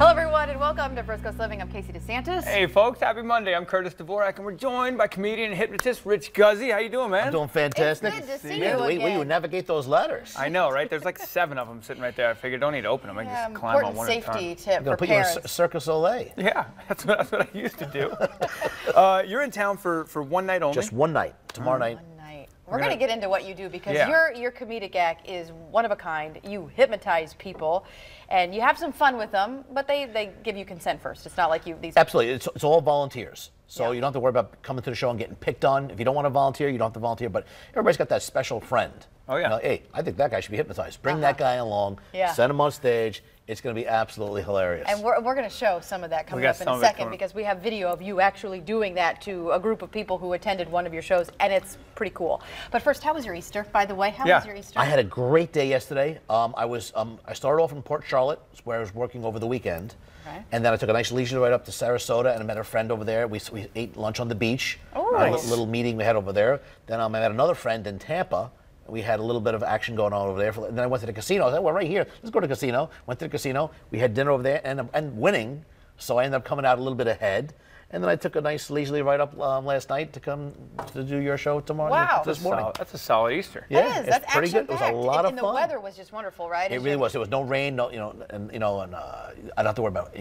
Hello, everyone, and welcome to First Coast Living. I'm Casey DeSantis. Hey, folks. Happy Monday. I'm Curtis Dvorak, and we're joined by comedian and hypnotist Rich Guzzi. How you doing, man? I'm doing fantastic. It's good to see Man, you the way again. you navigate those letters. I know, right? There's like 7 of them sitting right there. I figured don't need to open them. I can just climb on Important one at a time. safety tip I'm for going to put you in parents. a Circus Soleil. Yeah, that's what I used to do. You're in town for one night only. Just one night. Tomorrow night. One night. We're going to get into what you do because Yeah. your comedic act is one of a kind. You hypnotize people, and you have some fun with them, but they give you consent first. It's not like you these. Absolutely. It's all volunteers. So Yeah. you don't have to worry about coming to the show and getting picked on. If you don't want to volunteer, you don't have to volunteer. But everybody's got that special friend. Oh, yeah. You know, hey, I think that guy should be hypnotized. Bring that guy along. Yeah. Send him on stage. It's going to be absolutely hilarious. And we're going to show some of that coming got up in some a of it second coming up. because we have video of you actually doing that to a group of people who attended one of your shows, and it's pretty cool. But first, how was your Easter, by the way? How was your Easter? I had a great day yesterday. I started off in Port Charlotte, where I was working over the weekend. Okay. And then I took a nice leisure ride up to Sarasota, and I met a friend over there. We ate lunch on the beach. Oh, A nice. little meeting we had over there. Then I met another friend in Tampa. We had a little bit of action going on over there. And then I went to the casino. I said, well, right here, let's go to the casino. Went to the casino. We had dinner over there and winning. So I ended up coming out a little bit ahead. And then I took a nice leisurely ride up last night to come to do your show tomorrow. Wow. This morning. That's a solid Easter. Yeah, That is. it's That's pretty good. It was a action-packed. lot of And fun. the weather was just wonderful, right? It As really you- was. There was no rain, no, I don't have to worry about,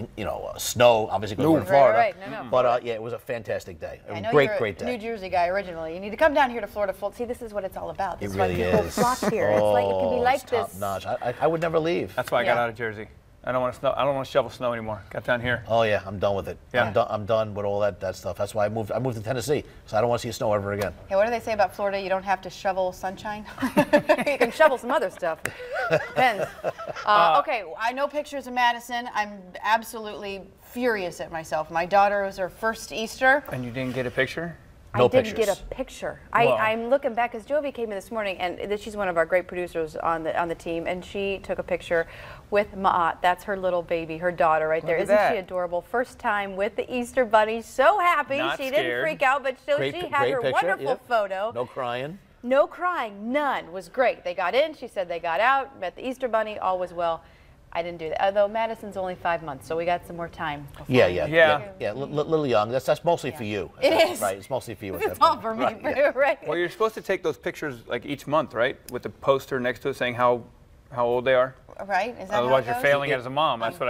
snow, obviously, because we're in Right, Florida. right. No. But yeah, it was a fantastic day. I know Great, you're great a day. New Jersey guy originally. You need to come down here to Florida. See, this is what it's all about. This It is why really people is. flock here. It's like it can be like it's this. top notch. I would never leave. That's why I got Yeah. out of Jersey. I don't want to snow. I don't want to shovel snow anymore. Got down here. Oh yeah, I'm done with it. Yeah. I'm done with all that stuff. That's why I moved to Tennessee, so I don't want to see snow ever again. Hey, what do they say about Florida? You don't have to shovel sunshine. You can shovel some other stuff. Depends. Okay, I know pictures of Madison. I'm absolutely furious at myself. My daughter was her first Easter. And you didn't get a picture? No I didn't pictures. get a picture. Wow. I'm looking back because Jovi came in this morning, and she's one of our great producers on the team, and she took a picture with Ma'at. That's her little baby, her daughter right there. Look at Isn't that. she adorable? First time with the Easter Bunny. So happy. Not She didn't scared. freak out, but she Great had her picture. wonderful Yep. photo. No crying. No crying, none. Was great. They got in. She said they got out. Met the Easter Bunny. All was well. I didn't do that. Although Madison's only 5 months, so we got some more time. before Yeah, we- Yeah. Little young. That's mostly for you. It is. Right. It's mostly for you. at It's that all point. for me, Right, yeah. right? Well, you're supposed to take those pictures like each month, right? With the poster next to it saying how old they are. Right? Is that Otherwise, how you're it goes? failing as a mom. That's what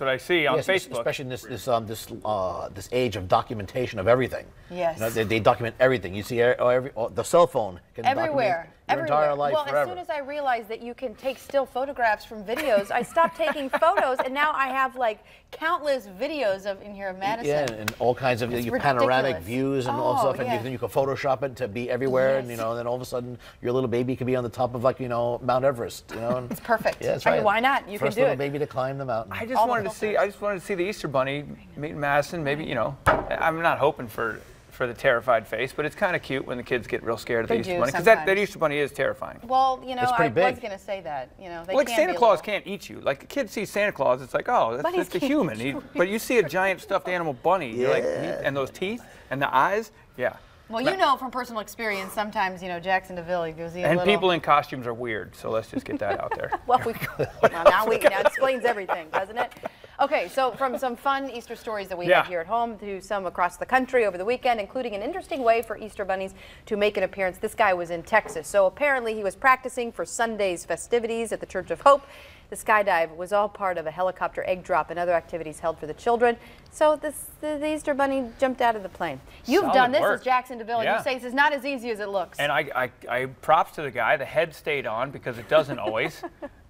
I see on Yes, Facebook. especially in this age of documentation of everything. Yes. You know, they document everything. You see the cell phone can Everywhere. document your entire life well, forever. as soon as I realized that you can take still photographs from videos, I stopped taking photos, and now I have like countless videos in here of Madison. Yeah, and all kinds of It's panoramic ridiculous. views and all Oh, stuff, and yeah. then you can Photoshop it to be everywhere, and Yes. then all of a sudden your little baby could be on the top of Mount Everest. And It's perfect. Yeah, that's I right. mean, why not? You First can do little it. baby to climb the mountain. I just All the wanted to see. filters. I just wanted to see the Easter Bunny meet Madison. Maybe I'm not hoping for the terrified face, but it's kind of cute when the kids get real scared of the They Easter do Bunny because that sometimes. Easter Bunny is terrifying. Well, It's I pretty big. was going to say that. They Like can Santa be a Claus little- can't eat you. Like the kid sees Santa Claus, it's like, oh, But that's he's a human. But you see a giant stuffed animal bunny, you're like, Yeah. and those teeth and the eyes, yeah. Well, you know from personal experience, sometimes, Jackson DeVille, he goes, And people in costumes are weird, so let's just get that out there. Well, now it explains everything, doesn't it? Okay, so from some fun Easter stories that we Yeah. have here at home to some across the country over the weekend, including an interesting way for Easter bunnies to make an appearance. This guy was in Texas, so apparently he was practicing for Sunday's festivities at the Church of Hope. The skydive was all part of a helicopter egg drop and other activities held for the children. So the Easter bunny jumped out of the plane. You've Solid done this work. as Jackson DeVille, and Yeah. you say this is not as easy as it looks. And I props to the guy. The head stayed on because it doesn't always.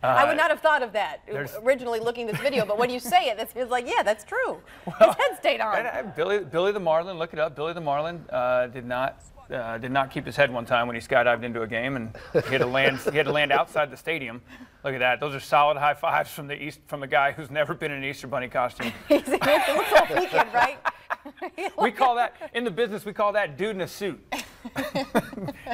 I would not have thought of that there's- originally looking at this video, but when you say it, it's like, yeah, that's true. His head stayed on. And, Billy the Marlin, look it up. Billy the Marlin did not keep his head one time when he skydived into a game, and he had to land outside the stadium. Look at that. Those are solid high fives from the guy who's never been in an Easter Bunny costume. It looks all weekend, right? We call that in the business. We call that dude in a suit.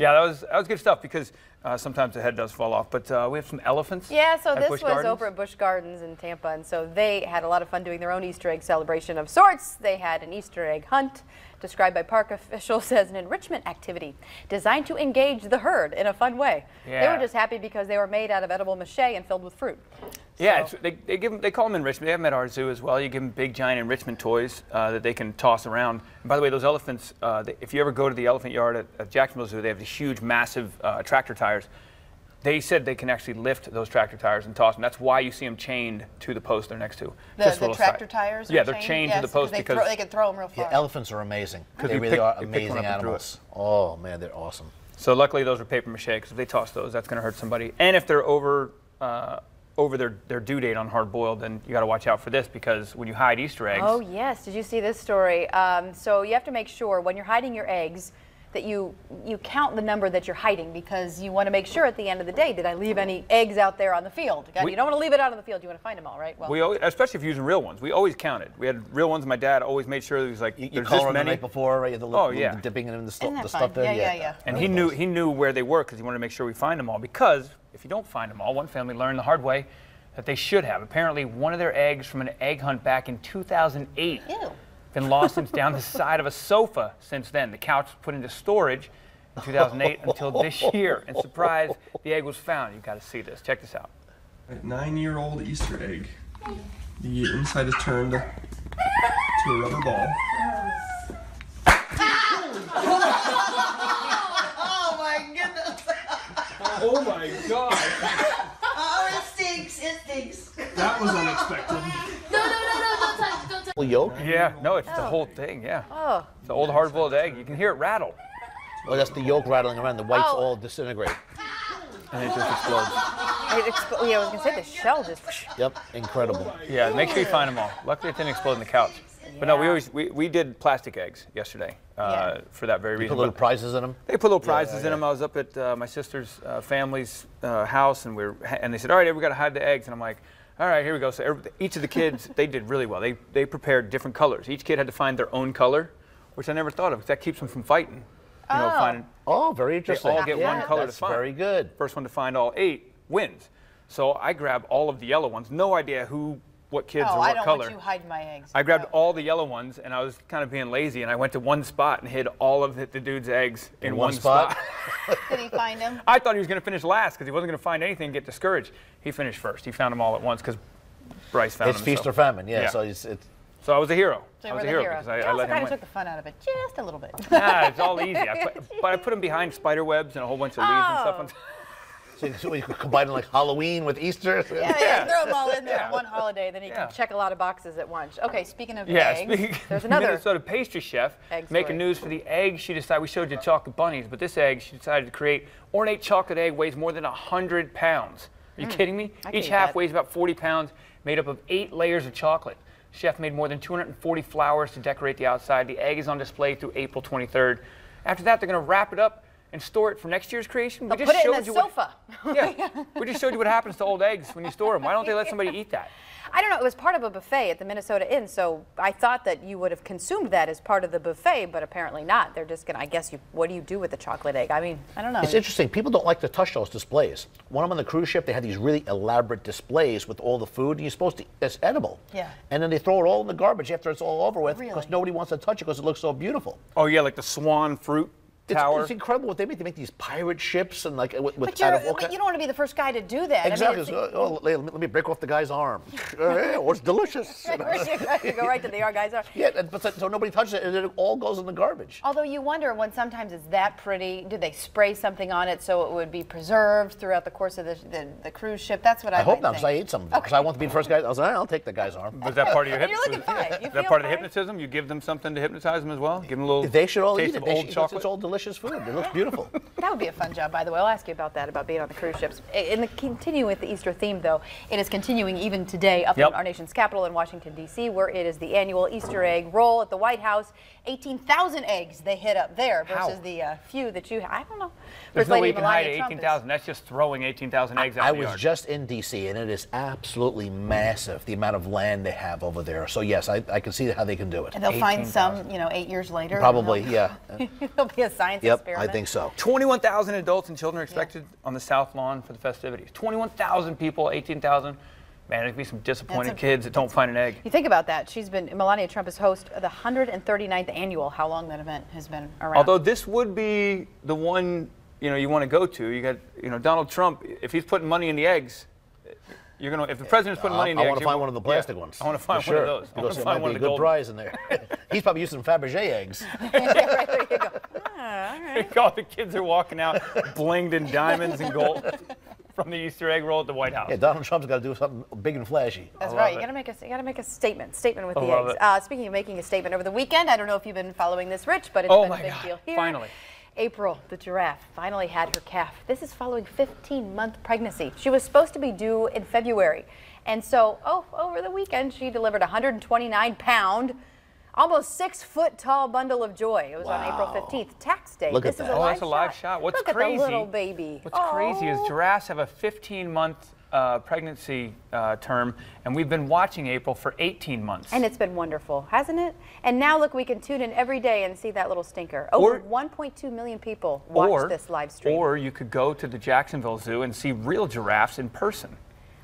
Yeah, that was good stuff because Sometimes the head does fall off, but we have some elephants. Yeah, so this Busch was Gardens. over at Busch Gardens in Tampa, and so they had a lot of fun doing their own Easter egg celebration of sorts. They had an Easter egg hunt, described by park officials as an enrichment activity designed to engage the herd in a fun way. Yeah. They were just happy because they were made out of edible mache and filled with fruit. Yeah, So- they call them enrichment. They have them at our zoo as well. You give them big, giant enrichment toys that they can toss around. And by the way, those elephants, if you ever go to the elephant yard at Jacksonville Zoo, they have these huge, massive tractor tires. They said they can actually lift those tractor tires and toss them. That's why you see them chained to the post they're next to. The tractor tires? Yeah, they're chained to the post because they can throw them real far. Yeah, elephants are amazing. They you really are you pick one amazing up and threw animals. Oh man, they're awesome. So luckily those are paper mache, because if they toss those, that's going to hurt somebody. And if they're over their due date on hard boiled, then you got to watch out for this, because when you hide Easter eggs. Oh yes, did you see this story? So you have to make sure when you're hiding your eggs that you count the number that you're hiding, because you want to make sure at the end of the day, did I leave any eggs out there on the field? You don't want to leave it out on the field. You want to find them all, right? Well, We always, especially if you're using real ones, we always counted. We had real ones. My dad always made sure that he was like, You there's call this them the many. night before, right? The Oh, yeah. dipping it in the, Isn't that the fun? stuff there. Yeah. And he knew where they were, because he wanted to make sure we find them all. Because if you don't find them all, one family learned the hard way that they should have. Apparently, one of their eggs from an egg hunt back in 2008 Ew. been lost and down the side of a sofa since then. The couch was put into storage in 2008 until this year. And surprise, the egg was found. You've got to see this. Check this out. A 9-year-old Easter egg. The inside is turned to a rubber ball. Oh my goodness! Oh my God! Oh, it stinks! It stinks! That was unexpected. Don't touch! Yolk? Yeah, no, it's the whole thing. Yeah. oh, The old hard-boiled egg. You can hear it rattle. Oh, that's the yolk rattling around. The whites Oh. all disintegrate. And it just explodes. yeah, I was gonna say the shell just. Yep, incredible. Yeah, make sure you find them all. Luckily, it didn't explode in the couch. But no, we did plastic eggs yesterday for that very You reason. put little But prizes in them. they put little prizes in them. I was up at my sister's family's house, and they said, "All right, we got to hide the eggs." And I'm like, "All right, here we go." So each of the kids, they did really well. They prepared different colors. Each kid had to find their own color, which I never thought of, because that keeps them from fighting. You know, finding. Oh, very interesting. all get one color to That's find. very good. First one to find all 8 wins. So I grabbed all of the yellow ones. No idea what kids Oh, or I what don't color. want you hiding my eggs. I grabbed No. all the yellow ones, and I was kind of being lazy, and I went to one spot and hid all of the dude's eggs in one spot. Did he find them? I thought he was going to finish last, because he wasn't going to find anything and get discouraged. He finished first. He found them all at once, because Bryce found It's them. feast so. or famine. Yeah. Yeah. So it's So I was a hero. So I you was were a the hero, hero. because You I also let him kind of win. took the fun out of it, just a little bit. Nah, it's all easy. But I put them behind spider webs and a whole bunch of leaves and stuff. On so you combine like Halloween with Easter. Yeah, throw them all in there Yeah. on one holiday, then you Yeah. can check a lot of boxes at once. Okay, speaking of Yeah, eggs, there's another. Minnesota pastry chef Egg making story. news for the egg. She decided, we showed you chocolate bunnies, but this egg, she decided to create ornate chocolate egg, weighs more than 100 pounds. Are you kidding me? I can Each eat half that. weighs about 40 pounds, made up of 8 layers of chocolate. Chef made more than 240 flowers to decorate the outside. The egg is on display through April 23rd. After that, they're going to wrap it up and store it for next year's creation. They'll put it in the sofa. Yeah, we just showed you what happens to old eggs when you store them. Why don't they let somebody eat that? I don't know. It was part of a buffet at the Minnesota Inn, so I thought that you would have consumed that as part of the buffet, but apparently not. They're just going to, I guess, what do you do with the chocolate egg? I mean, I don't know. It's interesting. People don't like to touch those displays. When I'm on the cruise ship, they had these really elaborate displays with all the food, and you're supposed to, it's edible. Yeah. And then they throw it all in the garbage after it's all over with, because Really? nobody wants to touch it because it looks so beautiful. Oh, yeah, like the swan fruit tower. It's incredible what they make. They make these pirate ships and like with But, out of all but you don't want to be the first guy to do that. Exactly. I mean, So, let me break off the guy's arm. Yeah, it's delicious. you go right to the guys are. Yeah, but so nobody touches it, and it all goes in the garbage. although you wonder when sometimes it's that pretty, do they spray something on it so it would be preserved throughout the course of the cruise ship? That's what I I hope might not, because I think. ate some of it. Because I want to be the first guy. I was like, I'll take the guy's arm. Was that part of your And you're looking fine. You Is feel that part of the fine? hypnotism? You give them something to hypnotize them as well? Give them a little They should all taste eat it. of They old should, chocolate? it's all delicious food. It looks beautiful. That would be a fun job, by the way. I'll ask you about that, about being on the cruise ships. Continuing with the Easter theme, though, it is continuing even today up Yep. in our nation's capital in Washington, D.C., where it is the annual Easter egg roll at the White House. 18,000 eggs they hit up there versus How? the few that you, I don't know. There's First no way Lady you can hide Melania Trump is- 18,000. That's just throwing 18,000 eggs out I in the was yard. just in D.C., and it is absolutely massive, the amount of land they have over there. So, yes, I can see how they can do it. And they'll find 18,000. some, 8 years later. Probably, yeah. There'll be a science Yep, experiment. I think so. 21,000 adults and children are expected on the South Lawn for the festivities. 21,000 people, 18,000. Man, there'd be some disappointed kids that don't find an egg. You think about that. Melania Trump is host of the 139th annual, how long that event has been around. Although this would be the one, you want to go to. You got, Donald Trump, if he's putting money in the eggs, you're going to, if the president's putting money in the eggs. I want to find one of the plastic ones. I want to find one of those. I want to find one of the good gold prize in there. He's probably using Fabergé eggs. Yeah, right, there you go. All right. All the kids are walking out blinged in diamonds and gold from the Easter egg roll at the White House. Yeah, Donald Trump's got to do something big and flashy. That's right. You got to make a statement with the eggs. Speaking of making a statement, over the weekend, I don't know if you've been following this, Rich, but it's been a big deal here. Finally. April, the giraffe, finally had her calf. This is following 15-month pregnancy. She was supposed to be due in February. And so, over the weekend, she delivered a 129-pound, almost 6-foot tall bundle of joy. It was on April 15th, tax day. Look at this that. is a live That's a live shot. What's Look crazy? At the little baby. What's crazy is giraffes have a 15-month pregnancy term, and we've been watching April for 18 months. And it's been wonderful, hasn't it? And now look, we can tune in every day and see that little stinker. Over 1.2 million people watch this live stream. Or you could go to the Jacksonville Zoo and see real giraffes in person.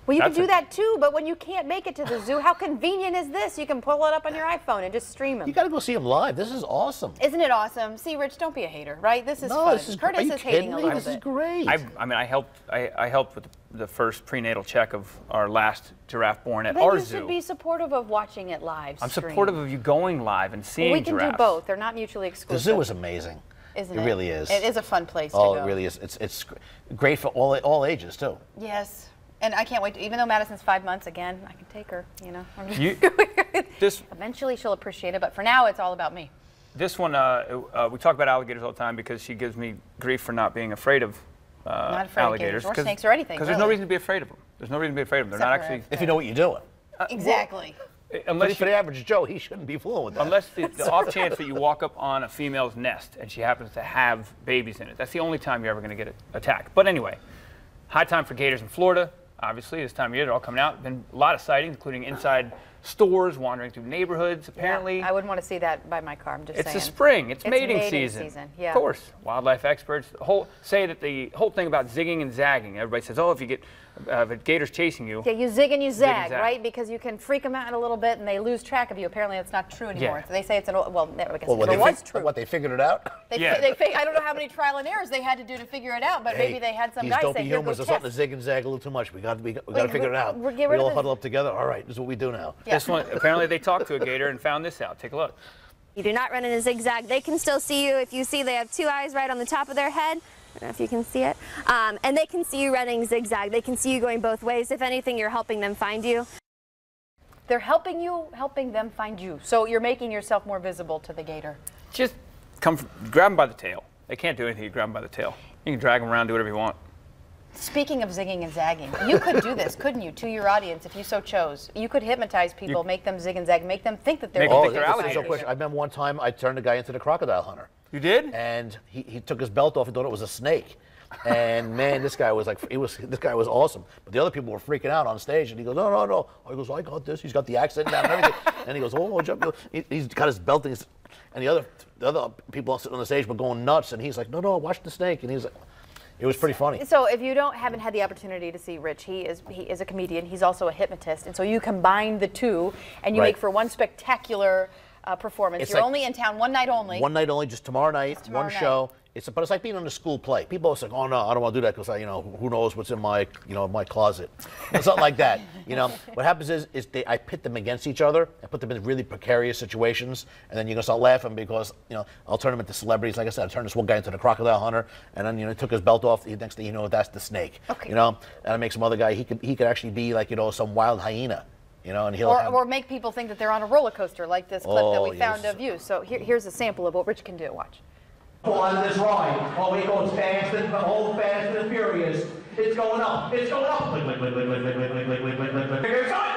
Well, you can do that too, but when you can't make it to the zoo, how convenient is this? You can pull it up on your iPhone and just stream them. You got to go see him live. This is awesome. Isn't it awesome? See, Rich, don't be a hater, right? This is fun. Curtis is hating a little bit. This is great. I helped with the first prenatal check of our last giraffe born at our zoo. You should be supportive of watching it live. I'm supportive of you going live and seeing we can giraffes. do both. They're not mutually exclusive. The zoo is amazing. Isn't it? It really is. It is a fun place to go. Oh, it really is. It's great for all ages too. Yes. And I can't wait. Even though Madison's 5 months, again, I can take her. Eventually, she'll appreciate it. But for now, it's all about me. This one, we talk about alligators all the time because she gives me grief for not being afraid of not afraid alligators of gators or snakes or anything. Because there's no reason to be afraid of them. There's no reason to be afraid of them. They're not actually. If you know what you're doing. Exactly. Unless for the average Joe, he shouldn't be fooling with that. Unless the off chance that you walk up on a female's nest and she happens to have babies in it. That's the only time you're ever going to get attacked. But anyway, high time for gators in Florida. Obviously, this time of year, they're all coming out. Been a lot of sightings, including inside stores, wandering through neighborhoods, apparently. Yeah, I wouldn't want to see that by my car, I'm just saying. It's the spring. It's mating season. Yeah. Of course. Wildlife experts say that the whole thing about zigging and zagging, everybody says, oh, if you get if a gator's chasing you. Yeah, you zig and you zag, right? Because you can freak them out in a little bit and they lose track of you. Apparently, it's not true anymore. Yeah. So they say it's an old, well, I guess it was true. What, they figured it out? I don't know how many trial and errors they had to do to figure it out, but maybe they had some guys say, humans are starting to zig and zag a little too much. We got to figure it out. We all huddle up together. All right, this is what we do now. Yeah. This one, apparently they talked to a gator and found this out. Take a look. You do not run in a zigzag. They can still see you. If you see, they have two eyes right on the top of their head. I don't know if you can see it. And they can see you running zigzag. They can see you going both ways. If anything, you're helping them find you. They're helping them find you. So you're making yourself more visible to the gator. Just grab them by the tail. They can't do anything. You grab them by the tail. You can drag them around, do whatever you want. Speaking of zigging and zagging, you could do this, couldn't you, to your audience if you so chose? You could hypnotize people, make them zig and zag, make them think that they're alligators. I remember one time I turned a guy into the crocodile hunter. You did? And he took his belt off and thought it was a snake. And man, this guy was awesome. But the other people were freaking out on stage, and he goes, no. He goes, I got this. He's got the accent down and everything. And he goes, jump. He's got his belt, and the other people sitting on the stage were going nuts. And he's like, no, watch the snake. And he's like, it was pretty funny. So if you haven't had the opportunity to see Rich, he is a comedian. He's also a hypnotist, and so you combine the two, and you make for one spectacular performance. You're only in town one night only. One night only, just tomorrow night, one show. But it's like being in a school play. People are like, oh no, I don't want to do that because who knows what's in my my closet. It's not like that. What happens is I pit them against each other. I put them in really precarious situations, and then you're gonna start laughing because I'll turn them into celebrities. Like I said, I turned this one guy into the crocodile hunter, and then he took his belt off. The next thing you know, that's the snake. Okay. And I make some other guy. He could actually be like some wild hyena. And or make people think that they're on a roller coaster, like this clip that we found of you. So here's a sample of what Rich can do. Watch. On this ride, we go fast and furious. It's going up. It's going up. It's going down!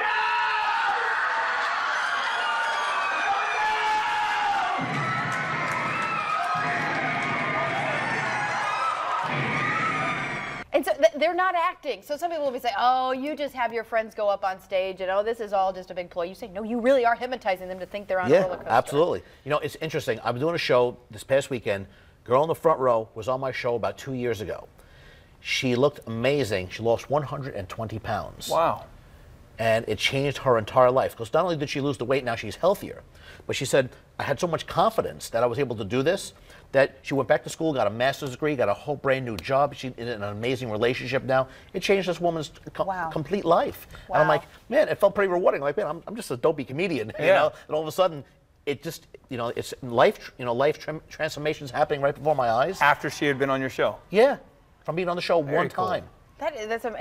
And so they're not acting. So some people will be saying, oh, you just have your friends go up on stage and, oh, this is all just a big ploy. You say, no, you really are hypnotizing them to think they're on a roller coaster. Yeah, absolutely. It's interesting. I was doing a show this past weekend Girl in the front row was on my show about 2 years ago. She looked amazing. She lost 120 pounds. Wow. And it changed her entire life. Because not only did she lose the weight, now she's healthier. But she said, I had so much confidence that I was able to do this, that she went back to school, got a master's degree, got a whole brand new job. She's in an amazing relationship now. It changed this woman's complete life. Wow. And I'm like, man, it felt pretty rewarding. Like, man, I'm just a dopey comedian, you know? And all of a sudden, it just, you know, it's life, transformations happening right before my eyes. After she had been on your show? Yeah, from being on the show Very one cool. time.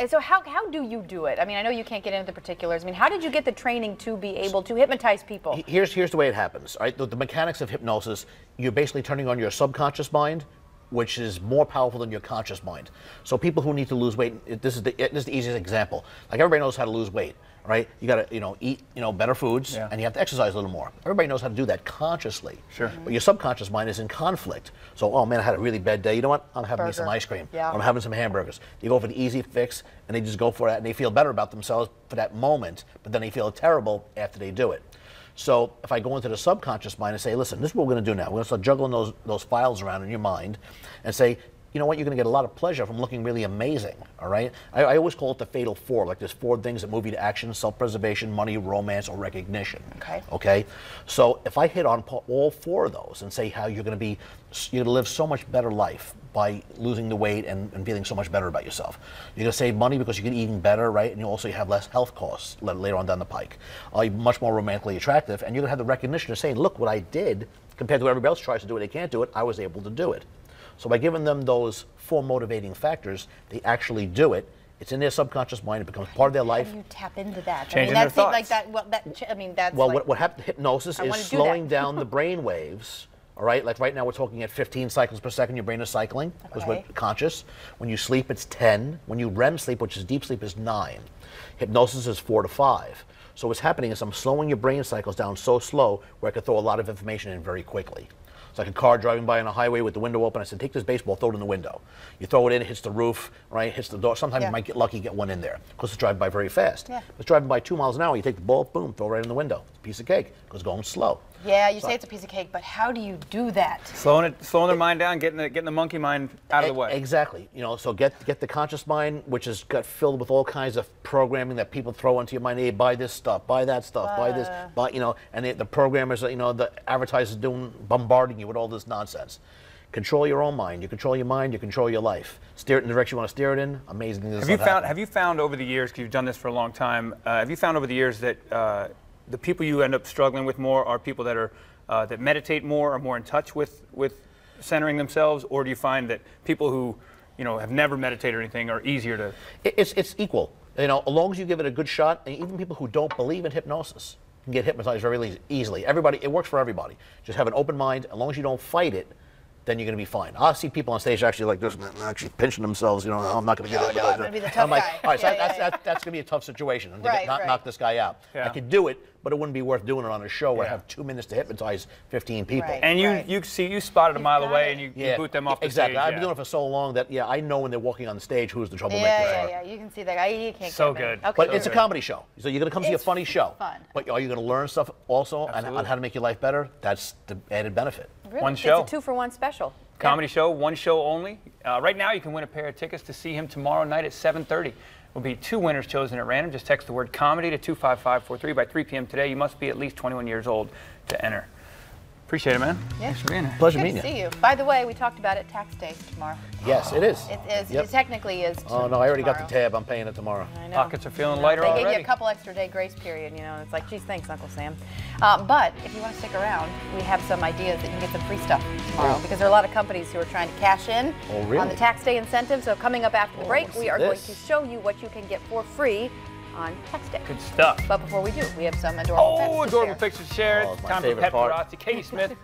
So how do you do it? I mean, I know you can't get into the particulars. I mean, how did you get the training to be able to hypnotize people? Here's the way it happens. Right? The mechanics of hypnosis, you're basically turning on your subconscious mind, which is more powerful than your conscious mind. So people who need to lose weight, this is the easiest example. Like everybody knows how to lose weight, right? You got to eat better foods, and you have to exercise a little more. Everybody knows how to do that consciously. Sure. But your subconscious mind is in conflict. So, oh man, I had a really bad day. You know what? I'm having me some ice cream. Yeah. Or I'm having some hamburgers. You go for the easy fix, and they just go for that, and they feel better about themselves for that moment, but then they feel terrible after they do it. So if I go into the subconscious mind and say, listen, this is what we're going to do now. We're going to start juggling those files around in your mind and say, you know what, you're going to get a lot of pleasure from looking really amazing, all right? I always call it the fatal four, like there's 4 things that move you to action: self-preservation, money, romance, or recognition. Okay? So if I hit on all 4 of those and say how you're going to live so much better life by losing the weight and feeling so much better about yourself. You're going to save money because you can eating better, right? And you also have less health costs later on down the pike. You're much more romantically attractive, and you're going to have the recognition of saying, look what I did, compared to what everybody else tries to do it, they can't do it, I was able to do it. So by giving them those 4 motivating factors, they actually do it. It's in their subconscious mind. It becomes part of their life. How do you tap into that? Changing I mean, their like thoughts. that. Well, I mean, that's well, like, what happened? Hypnosis is slowing down the brain waves. All right, like right now we're talking at 15 cycles per second. Your brain is cycling because we're conscious. When you sleep, it's 10. When you REM sleep, which is deep sleep, is 9. Hypnosis is 4 to 5. So what's happening is I'm slowing your brain cycles down so slow where I can throw a lot of information in very quickly. It's like a car driving by on a highway with the window open. I said, take this baseball, throw it in the window. You throw it in, it hits the roof, right? Hits the door. Sometimes you might get lucky, get one in there because it's driving by very fast. If it's driving by 2 miles an hour, you take the ball, boom, throw it right in the window. It's a piece of cake because it's going slow. Yeah, you say it's a piece of cake, but how do you do that? Slowing their mind down, getting the monkey mind out of the way. Exactly. So get the conscious mind, which is got filled with all kinds of programming that people throw into your mind. Hey, buy this stuff, buy that stuff, buy this, buy, and the programmers, the advertisers bombarding you with all this nonsense. Control your own mind. You control your mind, you control your life. Steer it in the direction you want to steer it in. Amazing things Have you found over the years, because you've done this for a long time, have you found over the years that the people you end up struggling with more are people that are that meditate more, are more in touch with centering themselves, or do you find that people who have never meditated or anything are easier to? It's equal. As long as you give it a good shot, and even people who don't believe in hypnosis can get hypnotized very easily. It works for everybody. Just have an open mind. As long as you don't fight it, then you're going to be fine. I see people on stage actually like this, actually pinching themselves. I'm not going to get it. I'm going to be the tough guy. All right, so that's going to be a tough situation. Knock this guy out. I could do it, but it wouldn't be worth doing it on a show where I have 2 minutes to hypnotize 15 people. And you spotted a mile away and you boot them off the stage. Exactly. I've been doing it for so long that I know when they're walking on the stage who's the troublemakers are. Yeah. You can see that guy. You can't. So good. Okay. But it's a comedy show, so you're going to come see a funny show. Fun. But are you going to learn stuff also on how to make your life better? That's the added benefit. Really? One show. It's a 2-for-1 special. Comedy show, one show only. Right now, you can win a pair of tickets to see him tomorrow night at 7:30. Will be 2 winners chosen at random. Just text the word comedy to 25543 by 3 p.m. today. You must be at least 21 years old to enter. Appreciate it, man. Yeah. Thanks for being here. Pleasure Good meeting to see you. By the way, we talked about it. Tax day tomorrow. Yes, it is. It is. Yep. It technically is. Oh no, I already got the tomorrow. tab. I'm paying it tomorrow. I know. Pockets are feeling lighter They already. gave you a couple extra day grace period, It's like, geez, thanks, Uncle Sam. But if you want to stick around, we have some ideas that you can get some free stuff tomorrow because there are a lot of companies who are trying to cash in on the tax day incentive. So coming up after the break, we are going to show you what you can get for free on tax day. Good stuff. But before we do, we have some adorable pets to adorable share. pictures to share. Oh, it's my Time for favorite Pet part. Paparazzi. Katie Smith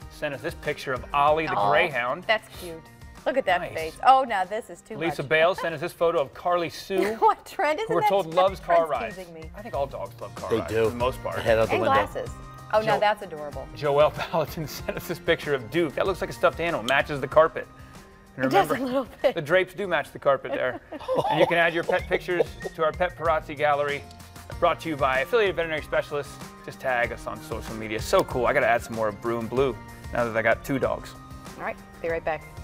sent us this picture of Ollie the Greyhound. That's cute. Look at that Nice. face. Oh, now this is too much. Lisa Bales sent us this photo of Carly Sue, What, Trent? Isn't who we're that told loves car Trent's rides. teasing me. I think all dogs love car They rides do. for the most part. Head out the And window. glasses. Oh, now that's adorable. Joelle Paladin sent us this picture of Duke. That looks like a stuffed animal. Matches the carpet. And It does remember, a little bit. the drapes do match the carpet there. And you can add your pet pictures to our Pet Paparazzi gallery. Brought to you by Affiliated Veterinary Specialists. Just tag us on social media. So cool. I got to add some more of Brew and Blue now that I got 2 dogs. All right, be right back.